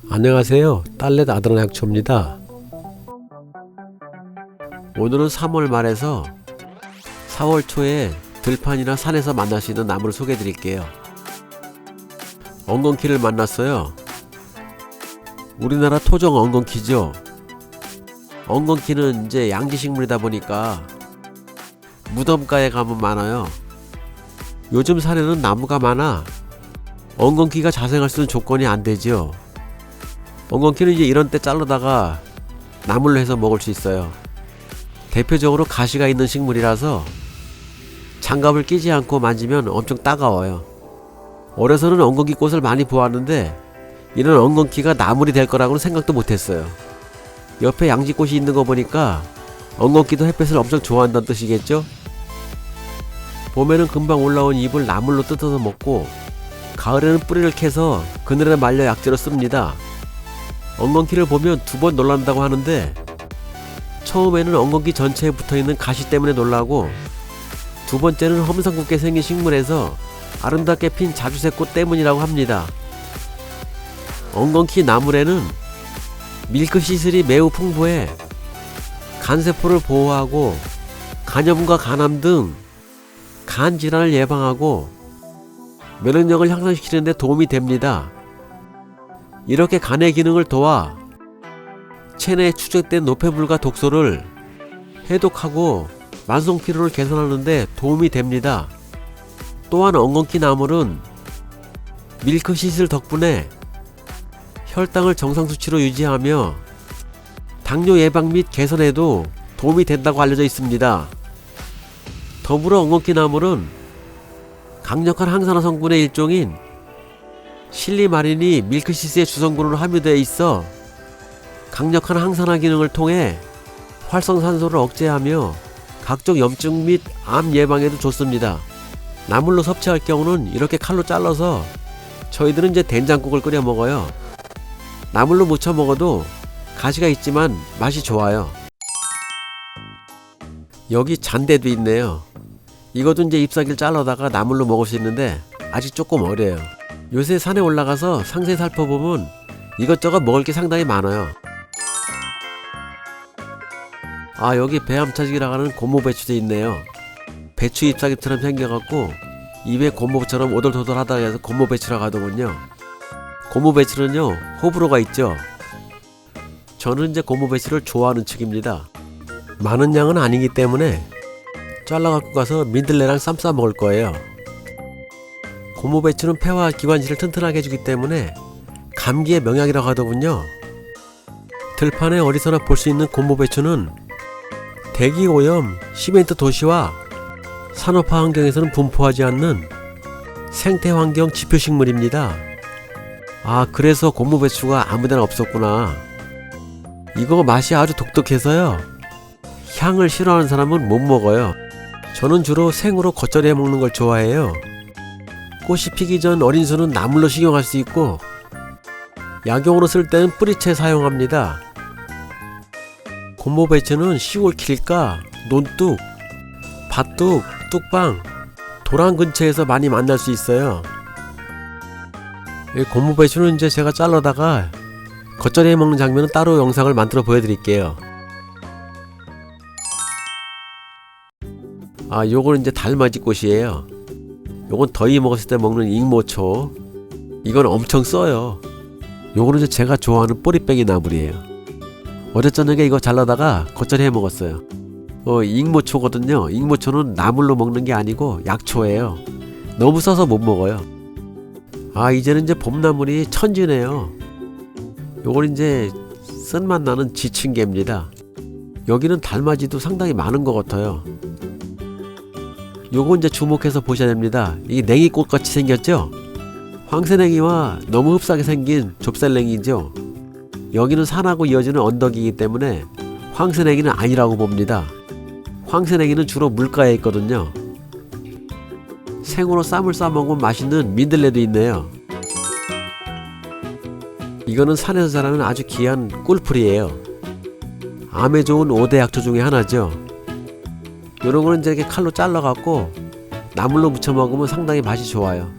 안녕하세요. 딸넷 아드나약초입니다. 오늘은 3월 말에서 4월 초에 들판이나 산에서 만날 수 있는 나무를 소개해 드릴게요. 엉겅퀴를 만났어요. 우리나라 토종 엉겅퀴죠. 엉겅퀴는 이제 양지식물이다 보니까 무덤가에 가면 많아요. 요즘 산에는 나무가 많아 엉겅퀴가 자생할 수 있는 조건이 안 되죠. 엉겅퀴는 이제 이런 때 자르다가 나물로 해서 먹을 수 있어요. 대표적으로 가시가 있는 식물이라서 장갑을 끼지 않고 만지면 엄청 따가워요. 어려서는 엉겅퀴 꽃을 많이 보았는데 이런 엉겅퀴가 나물이 될 거라고는 생각도 못했어요. 옆에 양지꽃이 있는 거 보니까 엉겅퀴도 햇볕을 엄청 좋아한다는 뜻이겠죠? 봄에는 금방 올라온 잎을 나물로 뜯어서 먹고 가을에는 뿌리를 캐서 그늘에 말려 약재로 씁니다. 엉겅퀴를 보면 두 번 놀란다고 하는데 처음에는 엉겅퀴 전체에 붙어있는 가시 때문에 놀라고 두 번째는 험성궂게 생긴 식물에서 아름답게 핀 자주색 꽃 때문이라고 합니다. 엉겅퀴 나물에는 밀크시슬이 매우 풍부해 간세포를 보호하고 간염과 간암 등 간 질환을 예방하고 면역력을 향상시키는 데 도움이 됩니다. 이렇게 간의 기능을 도와 체내에 축적된 노폐물과 독소를 해독하고 만성피로를 개선하는 데 도움이 됩니다. 또한 엉겅퀴 나물은 밀크시슬 덕분에 혈당을 정상 수치로 유지하며 당뇨 예방 및 개선에도 도움이 된다고 알려져 있습니다. 더불어 엉겅퀴 나물은 강력한 항산화 성분의 일종인 실리마린이 밀크시스의 주성분으로 함유되어 있어 강력한 항산화 기능을 통해 활성산소를 억제하며 각종 염증 및 암 예방에도 좋습니다. 나물로 섭취할 경우는 이렇게 칼로 잘라서 저희들은 이제 된장국을 끓여 먹어요. 나물로 무쳐 먹어도 가시가 있지만 맛이 좋아요. 여기 잔대도 있네요. 이것도 이제 잎사귀를 잘라다가 나물로 먹을 수 있는데 아직 조금 어려요. 요새 산에 올라가서 상세히 살펴보면 이것저것 먹을 게 상당히 많아요. 여기 배암차직이라고 하는 고무배추도 있네요. 배추 잎사귀처럼 생겨갖고 입에 고무처럼 오돌토돌하다 해서 고무배추라고 하더군요. 고무배추는요 호불호가 있죠. 저는 이제 고무배추를 좋아하는 측입니다. 많은 양은 아니기 때문에 잘라갖고 가서 민들레랑 쌈 싸 먹을 거예요. 고무배추는 폐와 기관지를 튼튼하게 해주기 때문에 감기에 명약이라고 하더군요. 들판에 어디서나 볼 수 있는 고무배추는 대기오염, 시멘트 도시와 산업화 환경에서는 분포하지 않는 생태환경 지표식물입니다. 그래서 고무배추가 아무데나 없었구나. 이거 맛이 아주 독특해서요 향을 싫어하는 사람은 못 먹어요. 저는 주로 생으로 겉절이 해 먹는 걸 좋아해요. 꽃이 피기 전 어린 수는 나물로 식용할 수 있고 약용으로 쓸 때는 뿌리채 사용합니다. 고무배추는 시골 길가, 논뚝, 밭뚝, 뚝방, 도랑 근처에서 많이 만날 수 있어요. 이 고무배추는 이제 제가 잘라다가 겉절이 해 먹는 장면은 따로 영상을 만들어 보여드릴게요. 요거는 이제 달맞이 꽃이에요. 요건 더위 먹었을 때 먹는 익모초. 이건 엄청 써요. 요거는 이제 제가 좋아하는 뽀리빼기 나물이에요. 어제 저녁에 이거 잘라다가 겉절이 해 먹었어요. 익모초거든요. 익모초는 나물로 먹는 게 아니고 약초예요. 너무 써서 못 먹어요. 이제는 이제 봄나물이 천지네요. 요건 이제 쓴맛 나는 지층개입니다. 여기는 달맞이도 상당히 많은 것 같아요. 요거 이제 주목해서 보셔야 됩니다. 이게 냉이꽃 같이 생겼죠? 황새냉이와 너무 흡사하게 생긴 좁쌀냉이죠. 여기는 산하고 이어지는 언덕이기 때문에 황새냉이는 아니라고 봅니다. 황새냉이는 주로 물가에 있거든요. 생으로 쌈을 싸먹으면 맛있는 민들레도 있네요. 이거는 산에서 자라는 아주 귀한 꿀풀이에요. 암에 좋은 5대 약초 중에 하나죠. 요런 거는 이제 이렇게 칼로 잘라갖고 나물로 무쳐 먹으면 상당히 맛이 좋아요.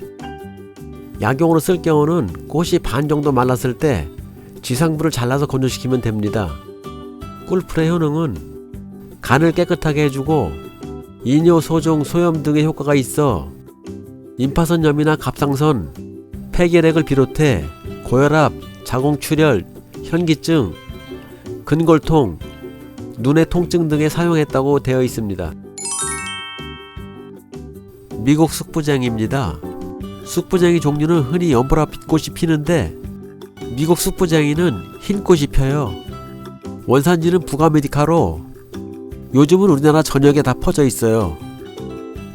약용으로 쓸 경우는 꽃이 반 정도 말랐을 때 지상부를 잘라서 건조시키면 됩니다. 꿀풀의 효능은 간을 깨끗하게 해주고 이뇨, 소종, 소염 등의 효과가 있어 임파선염이나 갑상선, 폐결핵을 비롯해 고혈압, 자궁출혈, 현기증, 근골통, 눈의 통증 등에 사용했다고 되어 있습니다. 미국 쑥부쟁이입니다. 쑥부쟁이 종류는 흔히 연보라빛 꽃이 피는데 미국 쑥부쟁이는 흰 꽃이 펴요. 원산지는 북아메리카로 요즘은 우리나라 전역에 다 퍼져 있어요.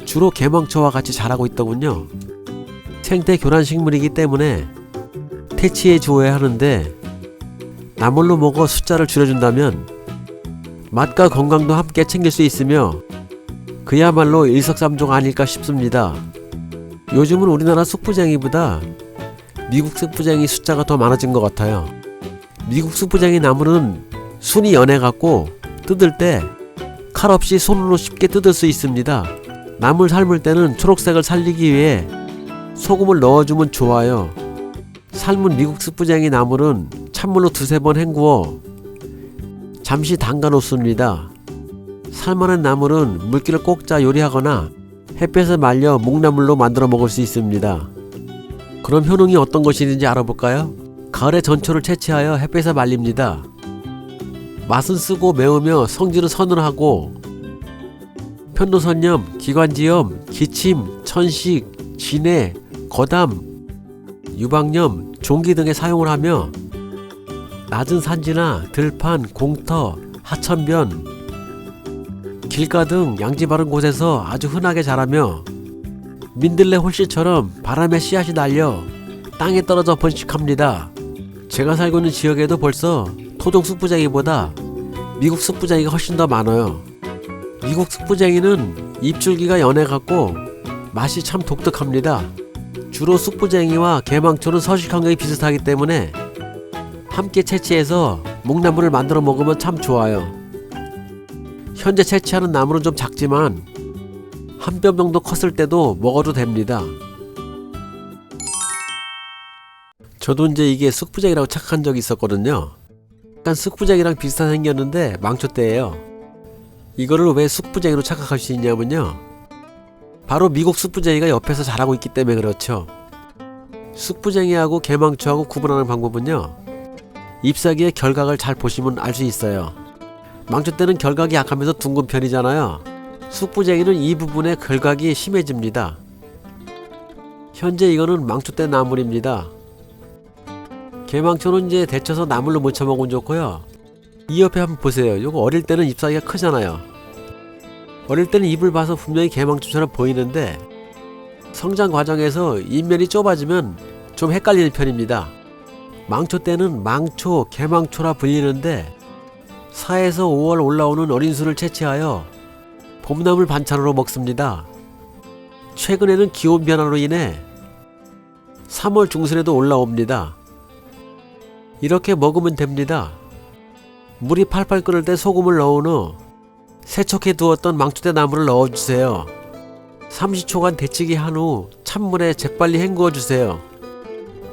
주로 개망초와 같이 자라고 있더군요. 생태 교란식물이기 때문에 퇴치해 주어야 하는데 나물로 먹어 숫자를 줄여준다면 맛과 건강도 함께 챙길 수 있으며 그야말로 일석삼조가 아닐까 싶습니다. 요즘은 우리나라 쑥부쟁이보다 미국 쑥부쟁이 숫자가 더 많아진 것 같아요. 미국 쑥부쟁이 나무는 순이 연해갖고 뜯을 때 칼 없이 손으로 쉽게 뜯을 수 있습니다. 나물 삶을 때는 초록색을 살리기 위해 소금을 넣어주면 좋아요. 삶은 미국 쑥부쟁이 나물은 찬물로 두세 번 헹구어 잠시 담가 놓습니다. 삶아낸 나물은 물기를 꼭 짜 요리하거나 햇볕에 말려 묵나물로 만들어 먹을 수 있습니다. 그럼 효능이 어떤 것이 있는지 알아볼까요? 가을에 전초를 채취하여 햇볕에 말립니다. 맛은 쓰고 매우며 성질은 서늘하고 편도선염, 기관지염, 기침, 천식, 진해, 거담, 유방염, 종기 등에 사용을 하며 낮은 산지나 들판, 공터, 하천변, 길가 등 양지 바른 곳에서 아주 흔하게 자라며 민들레 홀씨처럼 바람에 씨앗이 날려 땅에 떨어져 번식합니다. 제가 살고 있는 지역에도 벌써 토종 쑥부쟁이보다 미국 쑥부쟁이가 훨씬 더 많아요. 미국 쑥부쟁이는 잎줄기가 연해갖고 맛이 참 독특합니다. 주로 쑥부쟁이와 개망초는 서식 환경이 비슷하기 때문에 함께 채취해서 묵나물을 만들어 먹으면 참 좋아요. 현재 채취하는 나무는 좀 작지만 한 뼘 정도 컸을 때도 먹어도 됩니다. 저도 이제 이게 쑥부쟁이라고 착각한 적이 있었거든요. 약간 쑥부쟁이랑 비슷하게 생겼는데 망초대예요. 이거를 왜 쑥부쟁이로 착각할 수 있냐면요, 바로 미국 쑥부쟁이가 옆에서 자라고 있기 때문에 그렇죠. 쑥부쟁이하고 개망초하고 구분하는 방법은요, 잎사귀의 결각을 잘 보시면 알 수 있어요. 망초대는 결각이 약하면서 둥근 편이잖아요. 쑥부쟁이는 이 부분에 결각이 심해집니다. 현재 이거는 망초대 나물입니다. 개망초는 이제 데쳐서 나물로 무쳐 먹으면 좋고요. 이 옆에 한번 보세요. 요거 어릴 때는 잎사귀가 크잖아요. 어릴 때는 잎을 봐서 분명히 개망초처럼 보이는데 성장 과정에서 잎면이 좁아지면 좀 헷갈리는 편입니다. 망초대는 망초, 개망초라 불리는데 4에서 5월 올라오는 어린 수를 채취하여 봄나물 반찬으로 먹습니다. 최근에는 기온 변화로 인해 3월 중순에도 올라옵니다. 이렇게 먹으면 됩니다. 물이 팔팔 끓을 때 소금을 넣은 후 세척해 두었던 망초대 나물을 넣어주세요. 30초간 데치기 한 후 찬물에 재빨리 헹구어 주세요.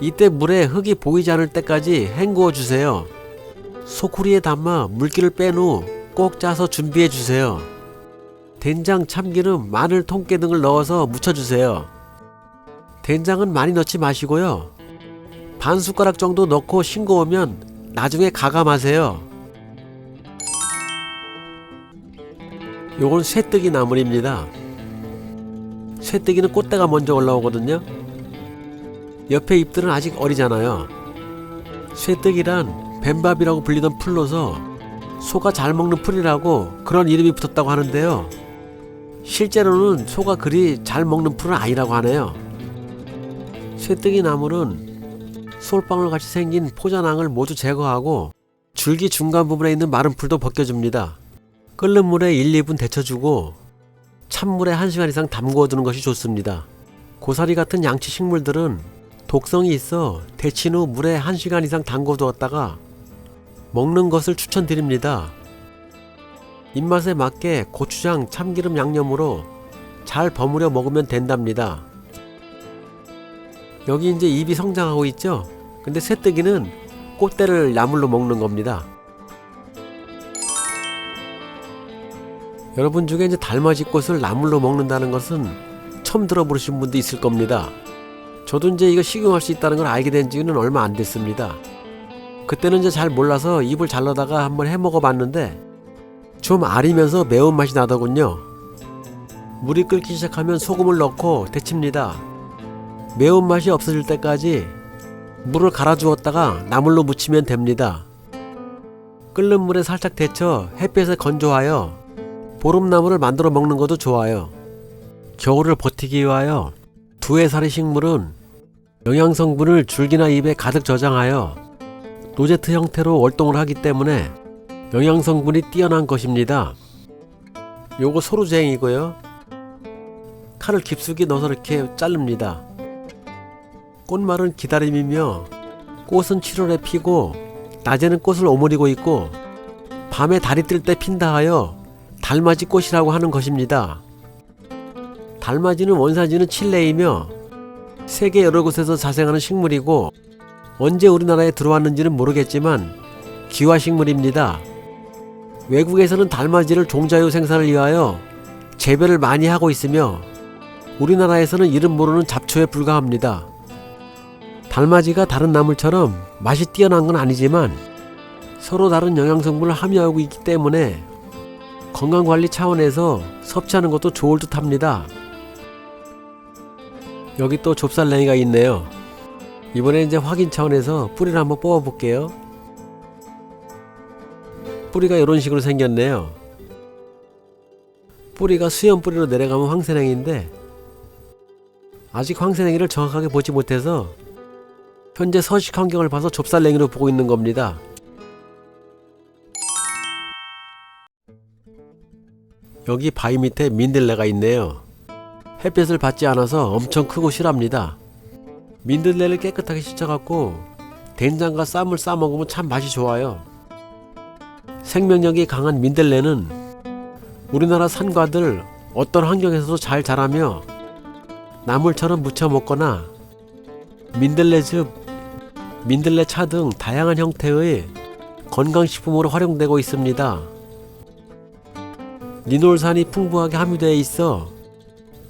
이때 물에 흙이 보이지 않을 때까지 헹구어 주세요. 소쿠리에 담아 물기를 뺀 후 꼭 짜서 준비해 주세요. 된장, 참기름, 마늘, 통깨 등을 넣어서 무쳐주세요. 된장은 많이 넣지 마시고요, 반 숟가락 정도 넣고 싱거우면 나중에 가감하세요. 요건 쇠뜨기 나물입니다. 쇠뜨기는 꽃대가 먼저 올라오거든요. 옆에 잎들은 아직 어리잖아요. 쇠뜨기란 뱀밥이라고 불리던 풀로서 소가 잘 먹는 풀이라고 그런 이름이 붙었다고 하는데요, 실제로는 소가 그리 잘 먹는 풀은 아니라고 하네요. 쇠뜨기 나물은 솔방울 같이 생긴 포자낭을 모두 제거하고 줄기 중간 부분에 있는 마른 풀도 벗겨줍니다. 끓는 물에 1, 2분 데쳐주고 찬물에 1시간 이상 담궈 두는 것이 좋습니다. 고사리 같은 양치 식물들은 독성이 있어 데친 후 물에 1시간 이상 담궈 두었다가 먹는 것을 추천드립니다. 입맛에 맞게 고추장, 참기름 양념으로 잘 버무려 먹으면 된답니다. 여기 이제 잎이 성장하고 있죠? 근데 쇠뜨기는 꽃대를 나물로 먹는 겁니다. 여러분 중에 이제 달맞이 꽃을 나물로 먹는다는 것은 처음 들어보신 분도 있을 겁니다. 저도 이제 이거 식용할 수 있다는 걸 알게 된 지는 얼마 안 됐습니다. 그때는 이제 잘 몰라서 입을 잘라다가 한번 해 먹어봤는데 좀 아리면서 매운맛이 나더군요. 물이 끓기 시작하면 소금을 넣고 데칩니다. 매운맛이 없어질 때까지 물을 갈아주었다가 나물로 무치면 됩니다. 끓는 물에 살짝 데쳐 햇볕에 건조하여 보름나물을 만들어 먹는 것도 좋아요. 겨울을 버티기 위하여 두해살이 식물은 영양성분을 줄기나 잎에 가득 저장하여 노제트 형태로 월동을 하기 때문에 영양성분이 뛰어난 것입니다. 요거 소루쟁이고요. 칼을 깊숙이 넣어서 이렇게 자릅니다. 꽃말은 기다림이며 꽃은 7월에 피고 낮에는 꽃을 오므리고 있고 밤에 달이 뜰 때 핀다 하여 달맞이 꽃이라고 하는 것입니다. 달맞이는 원산지는 칠레이며 세계 여러 곳에서 자생하는 식물이고 언제 우리나라에 들어왔는지는 모르겠지만 기화식물입니다. 외국에서는 달맞이를 종자유 생산을 위하여 재배를 많이 하고 있으며 우리나라에서는 이름 모르는 잡초에 불과합니다. 달맞이가 다른 나물처럼 맛이 뛰어난 건 아니지만 서로 다른 영양성분을 함유하고 있기 때문에 건강관리 차원에서 섭취하는 것도 좋을 듯 합니다. 여기 또 좁쌀냉이가 있네요. 이번에 이제 확인 차원에서 뿌리를 한번 뽑아 볼게요. 뿌리가 이런 식으로 생겼네요. 뿌리가 수염 뿌리로 내려가면 황새냉이인데 아직 황새냉이를 정확하게 보지 못해서 현재 서식 환경을 봐서 좁쌀냉이로 보고 있는 겁니다. 여기 바위 밑에 민들레가 있네요. 햇볕을 받지 않아서 엄청 크고 실합니다. 민들레를 깨끗하게 씻어갖고 된장과 쌈을 싸먹으면 참 맛이 좋아요. 생명력이 강한 민들레는 우리나라 산과들 어떤 환경에서도 잘 자라며 나물처럼 무쳐 먹거나 민들레즙, 민들레차 등 다양한 형태의 건강식품으로 활용되고 있습니다. 리놀산이 풍부하게 함유되어 있어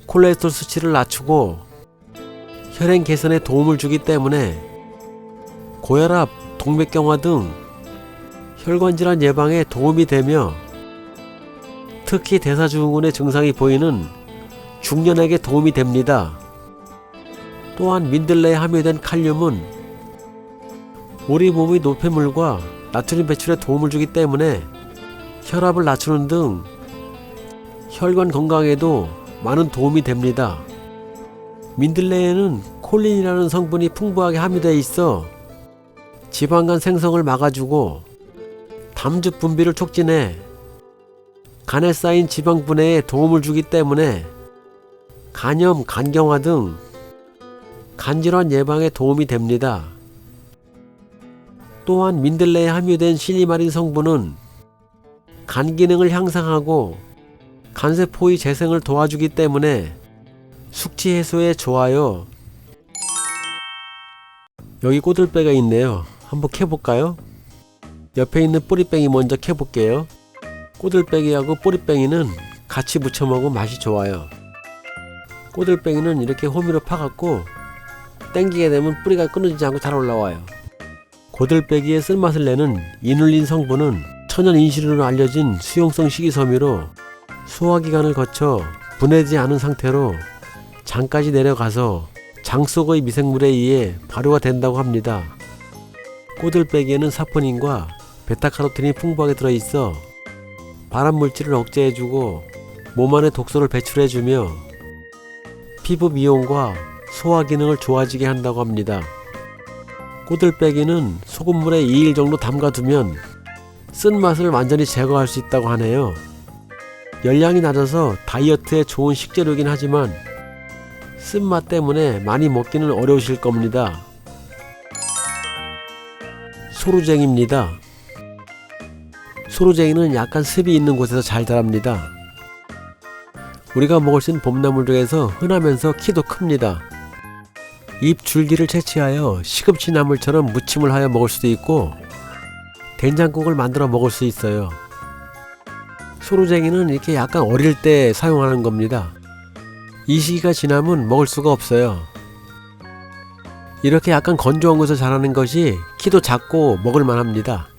콜레스테롤 수치를 낮추고 혈행 개선에 도움을 주기 때문에 고혈압, 동맥경화 등 혈관질환 예방에 도움이 되며 특히 대사증후군의 증상이 보이는 중년에게 도움이 됩니다. 또한 민들레에 함유된 칼륨은 우리 몸의 노폐물과 나트륨 배출에 도움을 주기 때문에 혈압을 낮추는 등 혈관 건강에도 많은 도움이 됩니다. 민들레에는 콜린이라는 성분이 풍부하게 함유되어 있어 지방간 생성을 막아주고 담즙 분비를 촉진해 간에 쌓인 지방 분해에 도움을 주기 때문에 간염, 간경화 등 간질환 예방에 도움이 됩니다. 또한 민들레에 함유된 시니마린 성분은 간 기능을 향상하고 간세포의 재생을 도와주기 때문에 숙취 해소에 좋아요. 여기 꼬들빼가 있네요. 한번 캐볼까요? 옆에 있는 뿌리뺑이 먼저 캐볼게요. 꼬들빼기하고 뿌리뺑이는 같이 무쳐 먹으면 맛이 좋아요. 꼬들빼기는 이렇게 호미로 파갖고 땡기게 되면 뿌리가 끊어지지 않고 잘 올라와요. 꼬들빼기의 쓸맛을 내는 이눌린 성분은 천연 인슐린으로 알려진 수용성 식이섬유로 소화기관을 거쳐 분해되지 않은 상태로 장까지 내려가서 장 속의 미생물에 의해 발효가 된다고 합니다. 꼬들빼기에는 사포닌과 베타카로틴이 풍부하게 들어있어 발암물질을 억제해주고 몸 안에 독소를 배출해주며 피부 미용과 소화 기능을 좋아지게 한다고 합니다. 꼬들빼기는 소금물에 2일 정도 담가두면 쓴맛을 완전히 제거할 수 있다고 하네요. 열량이 낮아서 다이어트에 좋은 식재료이긴 하지만 쓴맛 때문에 많이 먹기는 어려우실 겁니다. 소루쟁이입니다. 소루쟁이는 약간 습이 있는 곳에서 잘 자랍니다. 우리가 먹을 수 있는 봄나물 중에서 흔하면서 키도 큽니다. 잎 줄기를 채취하여 시금치 나물처럼 무침을 하여 먹을 수도 있고 된장국을 만들어 먹을 수 있어요. 소루쟁이는 이렇게 약간 어릴 때 사용하는 겁니다. 이 시기가 지나면 먹을 수가 없어요. 이렇게 약간 건조한 곳에서 자라는 것이 키도 작고 먹을 만합니다.